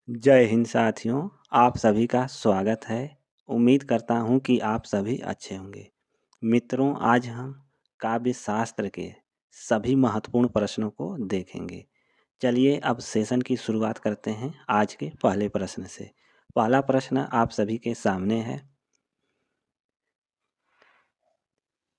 जय हिंद साथियों, आप सभी का स्वागत है। उम्मीद करता हूँ कि आप सभी अच्छे होंगे। मित्रों, आज हम काव्य शास्त्र के सभी महत्वपूर्ण प्रश्नों को देखेंगे। चलिए अब सेशन की शुरुआत करते हैं आज के पहले प्रश्न से। पहला प्रश्न आप सभी के सामने है।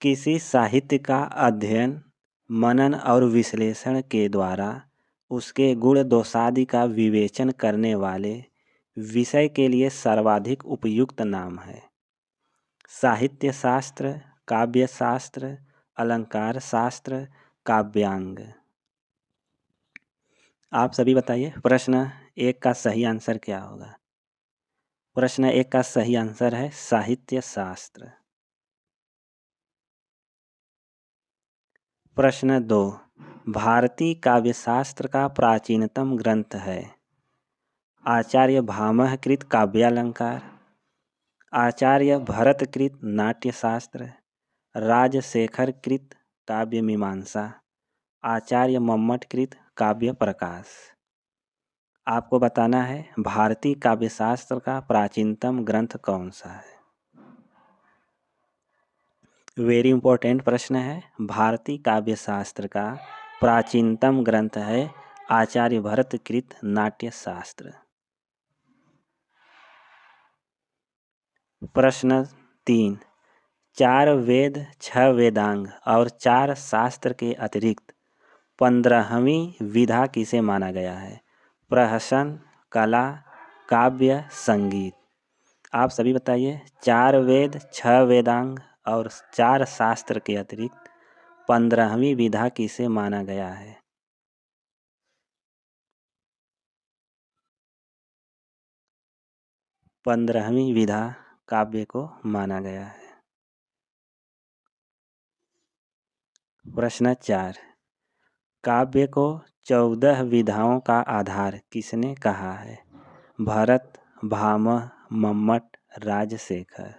किसी साहित्य का अध्ययन, मनन और विश्लेषण के द्वारा उसके गुण दोषादि का विवेचन करने वाले विषय के लिए सर्वाधिक उपयुक्त नाम है। साहित्य शास्त्र, काव्य शास्त्र, अलंकार शास्त्र, काव्यांग। आप सभी बताइए प्रश्न एक का सही आंसर क्या होगा। प्रश्न एक का सही आंसर है साहित्य शास्त्र। प्रश्न दो, भारतीय काव्यशास्त्र का प्राचीनतम ग्रंथ है। आचार्य भामह कृत काव्यालंकार, आचार्य भरतकृत नाट्यशास्त्र, राजशेखर कृत काव्य मीमांसा, आचार्य मम्मट कृत काव्य प्रकाश। आपको बताना है भारतीय काव्यशास्त्र का प्राचीनतम ग्रंथ कौन सा है। वेरी इंपॉर्टेंट प्रश्न है। भारतीय काव्यशास्त्र का प्राचीनतम ग्रंथ है आचार्य भरतकृत नाट्यशास्त्र। प्रश्न तीन, 4 वेद, 6 वेदांग और 4 शास्त्र के अतिरिक्त 15वीं विधा किसे माना गया है। प्रहसन, कला, काव्य, संगीत। आप सभी बताइए 4 वेद, 6 वेदांग और 4 शास्त्र के अतिरिक्त 15वीं विधा किसे माना गया है। पंद्रहवीं विधा काव्य को माना गया है। प्रश्न 4, काव्य को 14 विधाओं का आधार किसने कहा है। भरत, भामह, मम्मट, राजशेखर।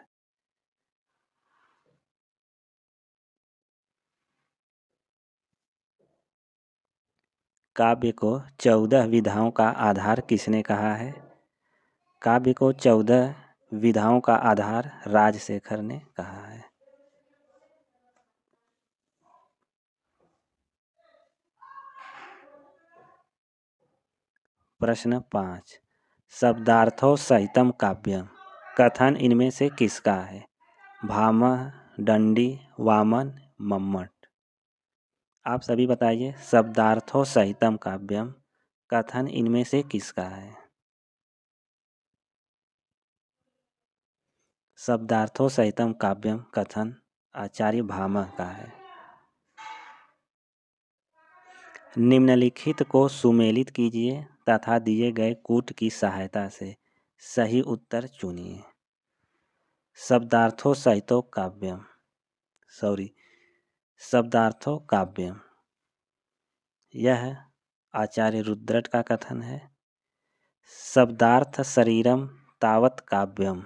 काव्य को 14 विधाओं का आधार किसने कहा है। काव्य को 14 विधाओं का आधार राजशेखर ने कहा है। प्रश्न 5, शब्दार्थों सहितम काव्यम कथन इनमें से किसका है। भामह, दंडी, वामन, मम्मट। आप सभी बताइए शब्दार्थों सहितम काव्यम कथन इनमें से किसका है। शब्दार्थों सहितम काव्यम कथन आचार्य भामह का है। निम्नलिखित को सुमेलित कीजिए तथा दिए गए कूट की सहायता से सही उत्तर चुनिए। शब्दार्थों सहितो काव्यम शब्दार्थों काव्यम, यह आचार्य रुद्रट का कथन है। शब्दार्थ शरीरम तावत काव्यम,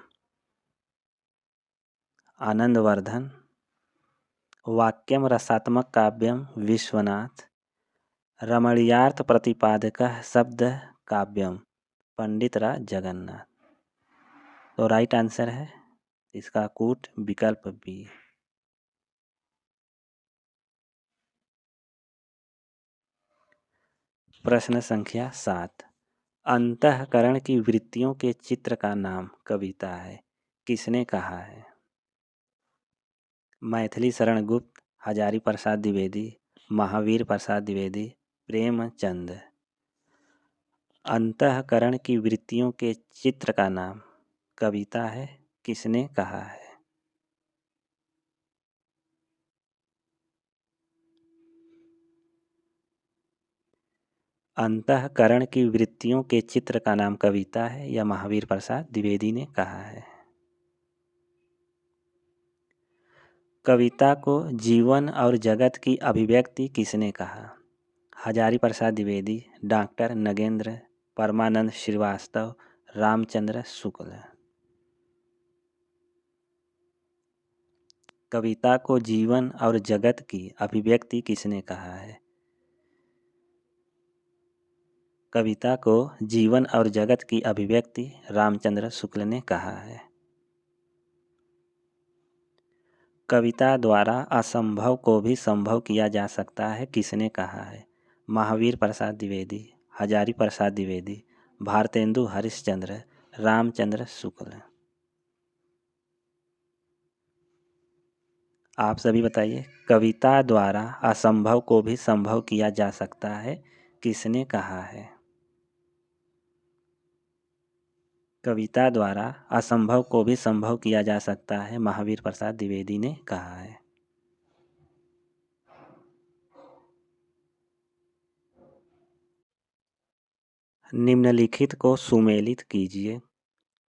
आनंदवर्धन। वाक्यम रसात्मक काव्यम, विश्वनाथ। रमणीयार्थ प्रतिपादकः शब्द काव्यम, पंडित राज जगन्नाथ। तो राइट आंसर है इसका कूट विकल्प बी। प्रश्न संख्या 7, अंतःकरण की वृत्तियों के चित्र का नाम कविता है, किसने कहा है। मैथिली शरण गुप्त, हजारी प्रसाद द्विवेदी, महावीर प्रसाद द्विवेदी, प्रेमचंद। अंतःकरण की वृत्तियों के चित्र का नाम कविता है, किसने कहा है। अंतःकरण की वृत्तियों के चित्र का नाम कविता है, यह महावीर प्रसाद द्विवेदी ने कहा है। कविता को जीवन और जगत की अभिव्यक्ति किसने कहा। हजारी प्रसाद द्विवेदी, डॉक्टर नगेंद्र, परमानंद श्रीवास्तव, रामचंद्र शुक्ल। कविता को जीवन और जगत की अभिव्यक्ति किसने कहा है। कविता को जीवन और जगत की अभिव्यक्ति रामचंद्र शुक्ल ने कहा है। कविता द्वारा असंभव को भी संभव किया जा सकता है किसने कहा है? महावीर प्रसाद द्विवेदी, हजारी प्रसाद द्विवेदी, भारतेंदु हरिश्चंद्र, रामचंद्र शुक्ल। आप सभी बताइए, कविता द्वारा असंभव को भी संभव किया जा सकता है किसने कहा है? कविता द्वारा असंभव को भी संभव किया जा सकता है, महावीर प्रसाद द्विवेदी ने कहा है। निम्नलिखित को सुमेलित कीजिए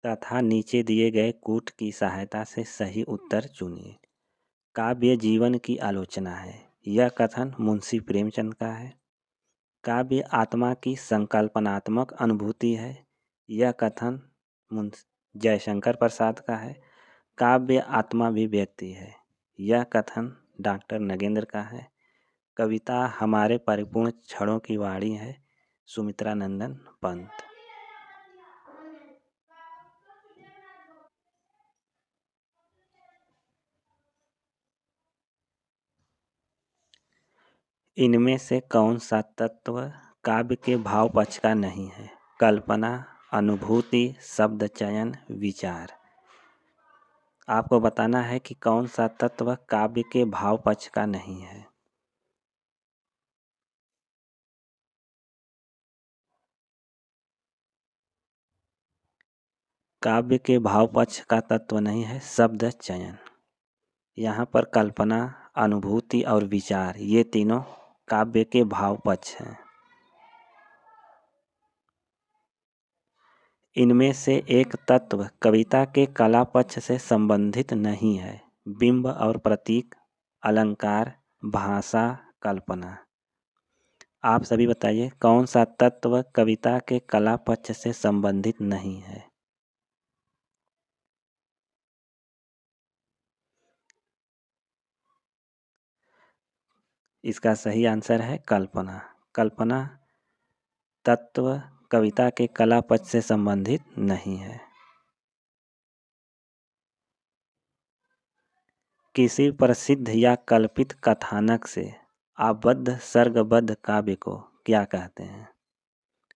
तथा नीचे दिए गए कूट की सहायता से सही उत्तर चुनिए। काव्य जीवन की आलोचना है, यह कथन मुंशी प्रेमचंद का है। काव्य आत्मा की संकल्पनात्मक अनुभूति है, यह कथन जयशंकर प्रसाद का है। काव्य आत्माभिव्यक्ति है, यह कथन डॉक्टर नगेंद्र का है। कविता हमारे परिपूर्ण क्षणों की वाणी है, सुमित्रा नंदन पंत। इनमें से कौन सा तत्व काव्य के भाव पक्ष का नहीं है? कल्पना, अनुभूति, शब्द चयन, विचार। आपको बताना है कि कौन सा तत्व काव्य के भाव पक्ष का नहीं है। काव्य के भाव पक्ष का तत्व नहीं है शब्द चयन। यहाँ पर कल्पना, अनुभूति और विचार, ये तीनों काव्य के भाव पक्ष हैं। इनमें से एक तत्व कविता के कला पक्ष से संबंधित नहीं है। बिंब और प्रतीक, अलंकार, भाषा, कल्पना। आप सभी बताइए, कौन सा तत्व कविता के कला पक्ष से संबंधित नहीं है? इसका सही आंसर है कल्पना। कल्पना तत्व कविता के कला पक्ष से संबंधित नहीं है। किसी प्रसिद्ध या कल्पित कथानक से आबद्ध सर्गबद्ध काव्य को क्या कहते हैं?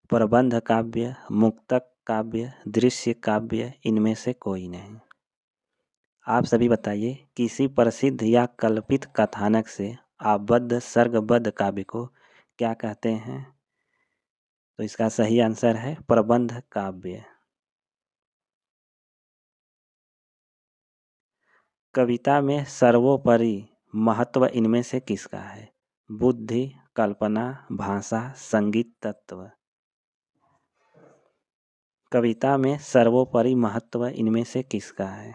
प्रबंध काव्य, मुक्तक काव्य, दृश्य काव्य, इनमें से कोई नहीं। आप सभी बताइए, किसी प्रसिद्ध या कल्पित कथानक से आबद्ध सर्गबद्ध काव्य को क्या कहते हैं? तो इसका सही आंसर है प्रबंध काव्य। कविता में सर्वोपरि महत्व इनमें से किसका है? बुद्धि, कल्पना, भाषा, संगीत तत्व। कविता में सर्वोपरि महत्व इनमें से किसका है?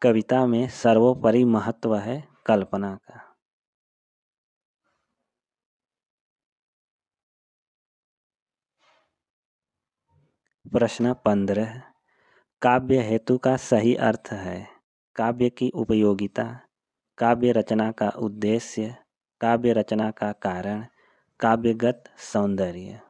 कविता में सर्वोपरि महत्व है कल्पना का। प्रश्न 15, काव्य हेतु का सही अर्थ है? काव्य की उपयोगिता, काव्य रचना का उद्देश्य, काव्य रचना का कारण, काव्यगत सौंदर्य।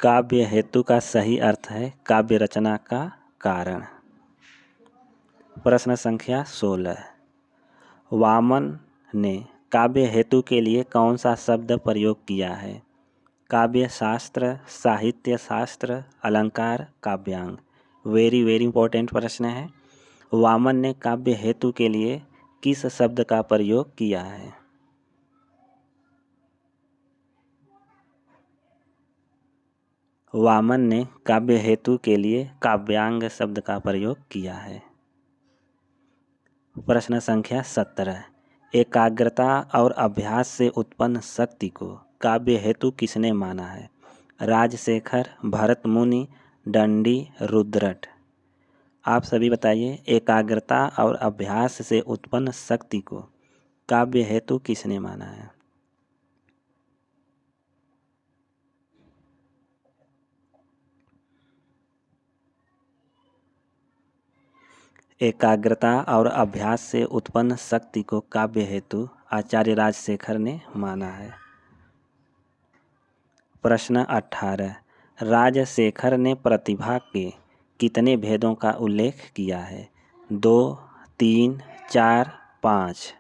काव्य हेतु का सही अर्थ है काव्य रचना का कारण। प्रश्न संख्या 16, वामन ने काव्य हेतु के लिए कौन सा शब्द प्रयोग किया है? काव्य शास्त्र, साहित्य शास्त्र, अलंकार, काव्यांग। वेरी वेरी इंपॉर्टेंट प्रश्न है। वामन ने काव्य हेतु के लिए किस शब्द का प्रयोग किया है? वामन ने काव्य हेतु के लिए काव्यांग शब्द का प्रयोग किया है। प्रश्न संख्या 17, एकाग्रता और अभ्यास से उत्पन्न शक्ति को काव्य हेतु किसने माना है? राजशेखर, भरत मुनि, दंडी, रुद्रट। आप सभी बताइए, एकाग्रता और अभ्यास से उत्पन्न शक्ति को काव्य हेतु किसने माना है? एकाग्रता और अभ्यास से उत्पन्न शक्ति को काव्य हेतु आचार्य राजशेखर ने माना है। प्रश्न 18। राजशेखर ने प्रतिभा के कितने भेदों का उल्लेख किया है? 2, 3, 4, 5।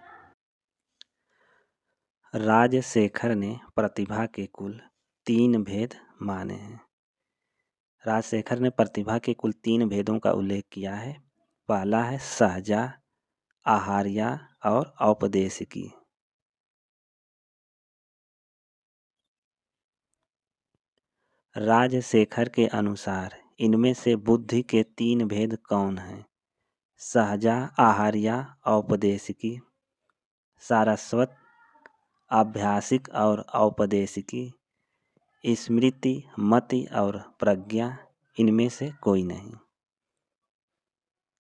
राजशेखर ने प्रतिभा के कुल 3 भेद माने हैं। राजशेखर ने प्रतिभा के कुल 3 भेदों का उल्लेख किया है। पहला है सहजा, आहार्या और औपदेशिकी। राजशेखर के अनुसार इनमें से बुद्धि के 3 भेद कौन हैं? सहजा, आहार्या, औपदेशिकी। सारस्वत, आभ्यासिक और औपदेशिकी। स्मृति, मति और प्रज्ञा। इनमें से कोई नहीं।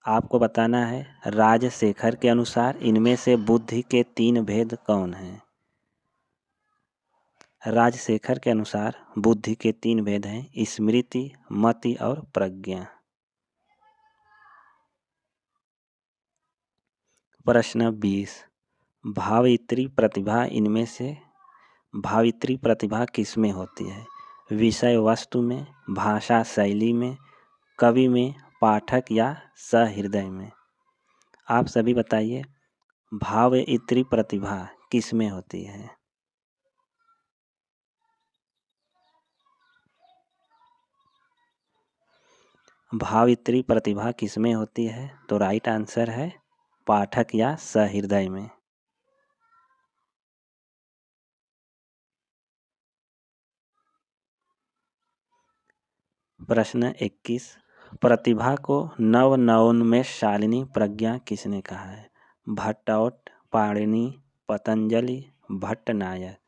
आपको बताना है राजशेखर के अनुसार इनमें से बुद्धि के 3 भेद कौन हैं? राजशेखर के अनुसार बुद्धि के 3 भेद हैं स्मृति, मति और प्रज्ञा। प्रश्न 20। भावित्री प्रतिभा इनमें से भावित्री प्रतिभा किसमें होती है? विषय वस्तु में, भाषा शैली में, कवि में, पाठक या सहृदय में। आप सभी बताइए भावित्री प्रतिभा किसमें होती है? भावित्री प्रतिभा किसमें होती है? तो राइट आंसर है पाठक या सहृदय में। प्रश्न 21। प्रतिभा को नवोन्मेषशालिनी प्रज्ञा किसने कहा है? भट्टौट, पाणिनि, पतंजलि, भट्टनायक।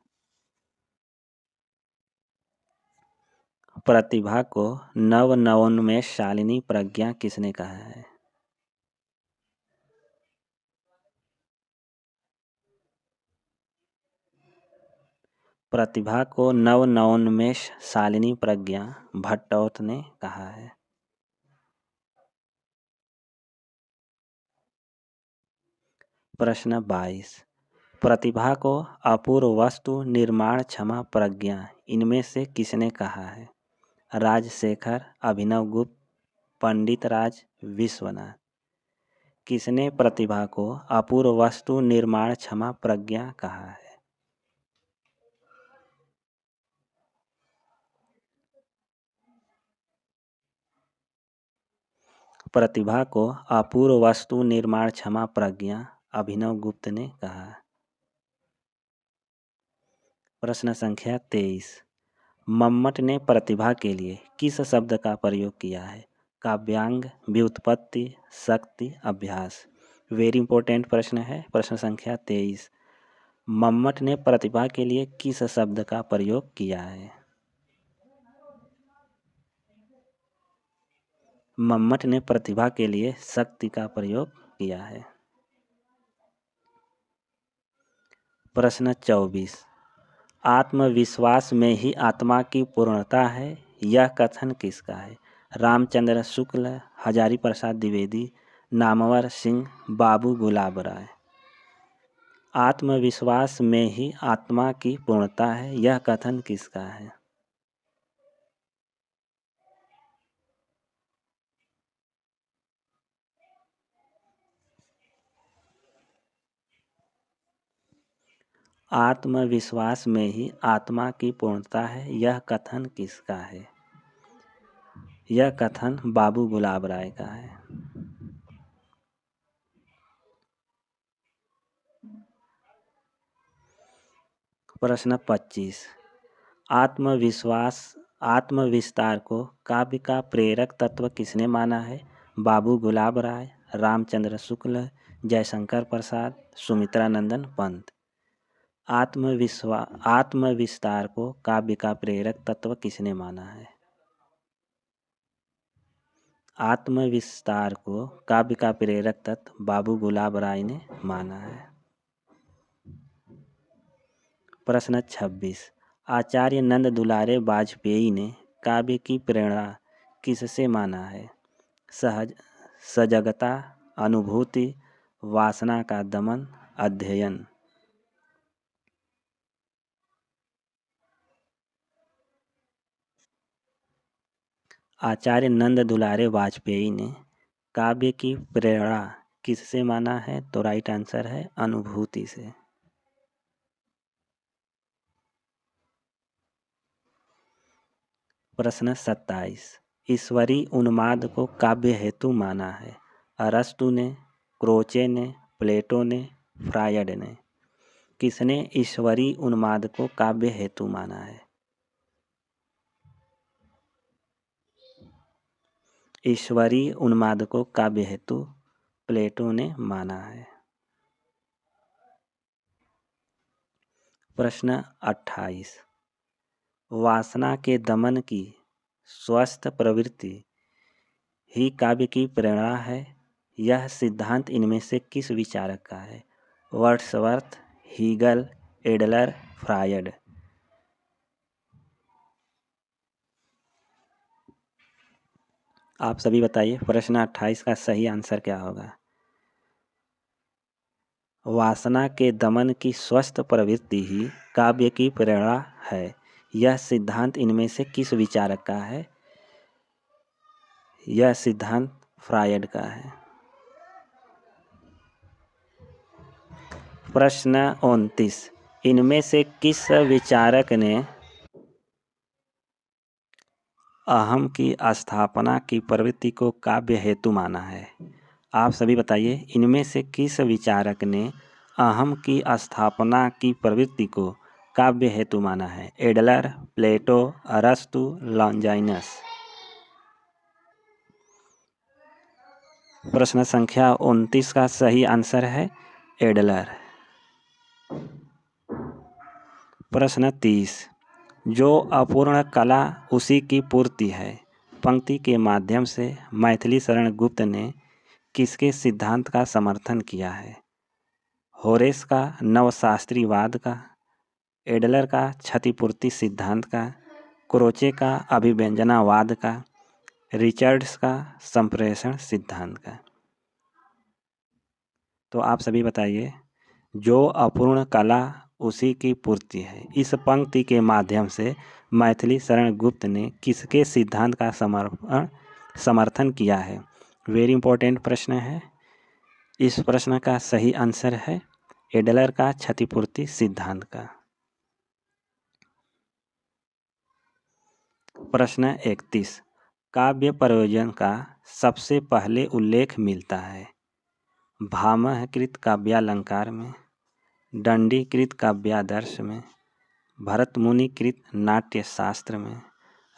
प्रतिभा को नवोन्मेषशालिनी प्रज्ञा किसने कहा है? प्रतिभा को नवोन्मेषशालिनी प्रज्ञा भट्टौत ने कहा है। प्रश्न 22। प्रतिभा को अपूर्व वस्तु निर्माण क्षमा प्रज्ञा इनमें से किसने कहा है? राजशेखर, अभिनवगुप्त, पंडित राज, विश्वनाथ। किसने प्रतिभा को अपूर्व वस्तु निर्माण क्षमा प्रज्ञा कहा है? प्रतिभा को अपूर्व वस्तु निर्माण क्षमा प्रज्ञा अभिनवगुप्त ने कहा। प्रश्न संख्या 23। मम्मट ने प्रतिभा के लिए किस शब्द का प्रयोग किया है? काव्यांग, व्युत्पत्ति, शक्ति, अभ्यास। वेरी इंपॉर्टेंट प्रश्न है। प्रश्न संख्या 23। मम्मट ने प्रतिभा के लिए किस शब्द का प्रयोग किया है? मम्मट ने प्रतिभा के लिए शक्ति का प्रयोग किया है। प्रश्न 24। आत्मविश्वास में ही आत्मा की पूर्णता है, यह कथन किसका है? रामचंद्र शुक्ल, हजारी प्रसाद द्विवेदी, नामवर सिंह, बाबू गुलाब राय। आत्मविश्वास में ही आत्मा की पूर्णता है, यह कथन किसका है? आत्मविश्वास में ही आत्मा की पूर्णता है, यह कथन किसका है? यह कथन बाबू गुलाब राय का है। प्रश्न 25। आत्मविस्तार को काव्य का प्रेरक तत्व किसने माना है? बाबू गुलाब राय, रामचंद्र शुक्ल, जयशंकर प्रसाद, सुमित्रानंदन पंत। आत्मविस्तार को काव्य का प्रेरक तत्व किसने माना है? आत्मविस्तार को काव्य का प्रेरक तत्व बाबू गुलाब राय ने माना है। प्रश्न 26। आचार्य नंद दुलारे वाजपेयी ने काव्य की प्रेरणा किससे माना है? सजगता, अनुभूति, वासना का दमन, अध्ययन। आचार्य नंद दुलारे वाजपेयी ने काव्य की प्रेरणा किससे माना है? तो राइट आंसर है अनुभूति से। प्रश्न 27। ईश्वरी उन्माद को काव्य हेतु माना है? अरस्तु ने, क्रोचे ने, प्लेटो ने, फ्रायड ने। किसने ईश्वरी उन्माद को काव्य हेतु माना है? ईश्वरी उन्माद को काव्य हेतु प्लेटो ने माना है। प्रश्न 28। वासना के दमन की स्वस्थ प्रवृत्ति ही काव्य की प्रेरणा है। यह सिद्धांत इनमें से किस विचारक का है? Wordsworth, Hegel, Adler, Freud. आप सभी बताइए प्रश्न 28 का सही आंसर क्या होगा? वासना के दमन की स्वस्थ प्रवृत्ति ही काव्य की प्रेरणा है। यह सिद्धांत इनमें से किस विचारक का है? यह सिद्धांत फ्रायड का है। प्रश्न 29। इनमें से किस विचारक ने अहम की स्थापना की प्रवृत्ति को काव्य हेतु माना है? आप सभी बताइए इनमें से किस विचारक ने अहम की स्थापना की प्रवृत्ति को काव्य हेतु माना है? एडलर, प्लेटो, अरस्तु, लॉन्जाइनस। प्रश्न संख्या 29 का सही आंसर है एडलर। प्रश्न 30। जो अपूर्ण कला उसी की पूर्ति है पंक्ति के माध्यम से मैथिली शरण गुप्त ने किसके सिद्धांत का समर्थन किया है? होरेस का नवशास्त्रीवाद का, एडलर का क्षतिपूर्ति सिद्धांत का, क्रोचे का अभिव्यंजनावाद का, रिचर्ड्स का संप्रेषण सिद्धांत का। तो आप सभी बताइए जो अपूर्ण कला उसी की पूर्ति है इस पंक्ति के माध्यम से मैथिली शरण गुप्त ने किसके सिद्धांत का समर्थन किया है? वेरी इंपॉर्टेंट प्रश्न है। इस प्रश्न का सही आंसर है एडलर का क्षतिपूर्ति सिद्धांत का। प्रश्न 31। काव्य प्रयोजन का सबसे पहले उल्लेख मिलता है भामहकृत काव्यालंकार में, दंडीकृत काव्यादर्श में, भरतमुनिकृत नाट्यशास्त्र में,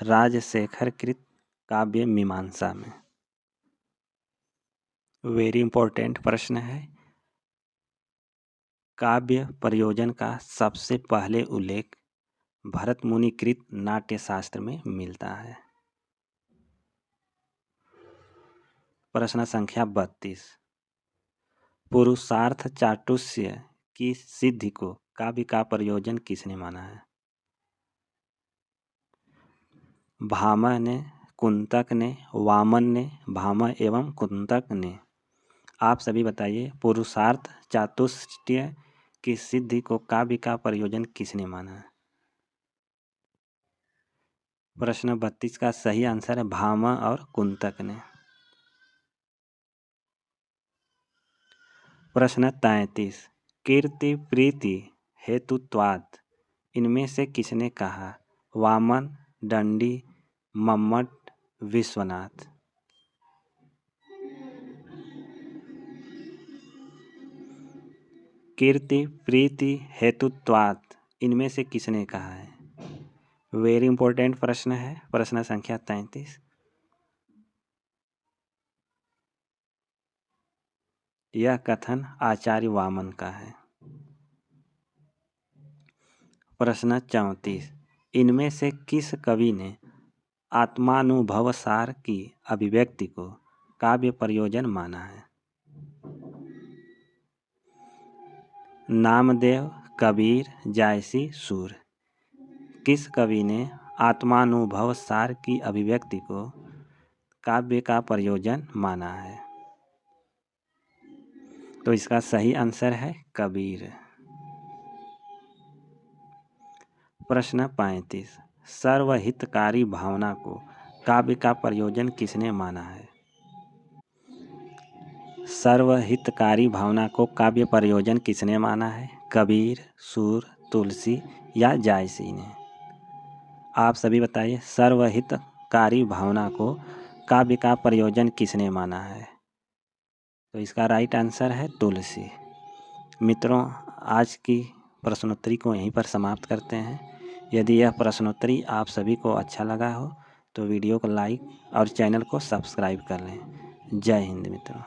राजशेखरकृत काव्य मीमांसा में। वेरी इंपॉर्टेंट प्रश्न है। काव्य प्रयोजन का सबसे पहले उल्लेख भरतमुनिकृत नाट्यशास्त्र में मिलता है। प्रश्न संख्या 32। पुरुषार्थ चाटुष्य की सिद्धि को काव्य का प्रयोजन किसने माना है? भामह ने, कुंतक ने, वामन ने, भामह एवं कुंतक ने। आप सभी बताइए पुरुषार्थ चातुष्य की सिद्धि को काव्य का प्रयोजन किसने माना है? प्रश्न 32 का सही आंसर है भामह और कुंतक ने। प्रश्न 33। कीर्ति प्रीति हेतुत्वात् इनमें से किसने कहा? वामन, दंडी, मम्मट, विश्वनाथ। कीर्ति प्रीति हेतुत्वात् इनमें से किसने कहा है? वेरी इंपॉर्टेंट प्रश्न है। प्रश्न संख्या 33। यह कथन आचार्य वामन का है। प्रश्न 34। इनमें से किस कवि ने आत्मानुभव सार की अभिव्यक्ति को काव्य प्रयोजन माना है? नामदेव, कबीर, जायसी, सूर। किस कवि ने आत्मानुभव सार की अभिव्यक्ति को काव्य का प्रयोजन माना है? तो इसका सही आंसर है कबीर। प्रश्न 35। सर्वहितकारी भावना को काव्य का प्रयोजन किसने माना है? सर्वहितकारी भावना को काव्य प्रयोजन किसने माना है? कबीर, सूर, तुलसी या जायसी ने? आप सभी बताइए, सर्वहितकारी भावना को काव्य का प्रयोजन किसने माना है? तो इसका राइट आंसर है तुलसी। मित्रों, आज की प्रश्नोत्तरी को यहीं पर समाप्त करते हैं। यदि यह प्रश्नोत्तरी आप सभी को अच्छा लगा हो तो वीडियो को लाइक और चैनल को सब्सक्राइब कर लें। जय हिंद मित्रों।